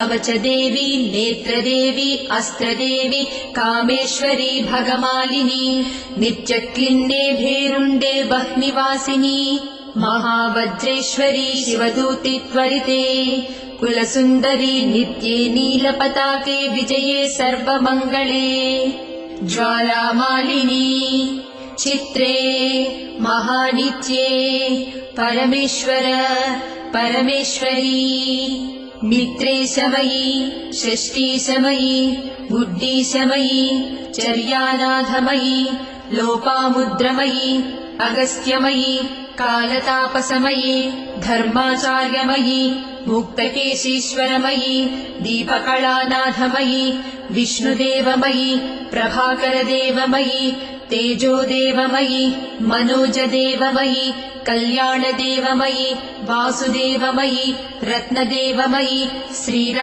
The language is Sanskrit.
कवच देवी नेत्रदेवी अस्त्रदेवी कामेश्वरी भगमालिनी नित्यक्लिन्ने भेरुण्डे वह्निवासिनी महावज्रेश्वरी शिवदूति त्वरिते कुलसुन्दरी नित्ये नीलपताके विजये सर्वमङ्गले ज्वालामालिनी चित्रे महानित्ये परमेश्वर परमेश्वरी मित्रेशमयी षष्ठीशमयी बुद्धीशमयी चर्यानाथमयी लोपामुद्रमयी अगस्त्यमयी कालतापसमयी धर्माचार्यमयी मुक्तकेशीश्वरमयी दीपकलानाथमयी विष्णुदेवमयी प्रभाकरदेवमयी तेजोदेवमयी मनोजदेवमयी कल्याणदेवमयी वासुदेवमयी रत्नदेवमयी श्रीरा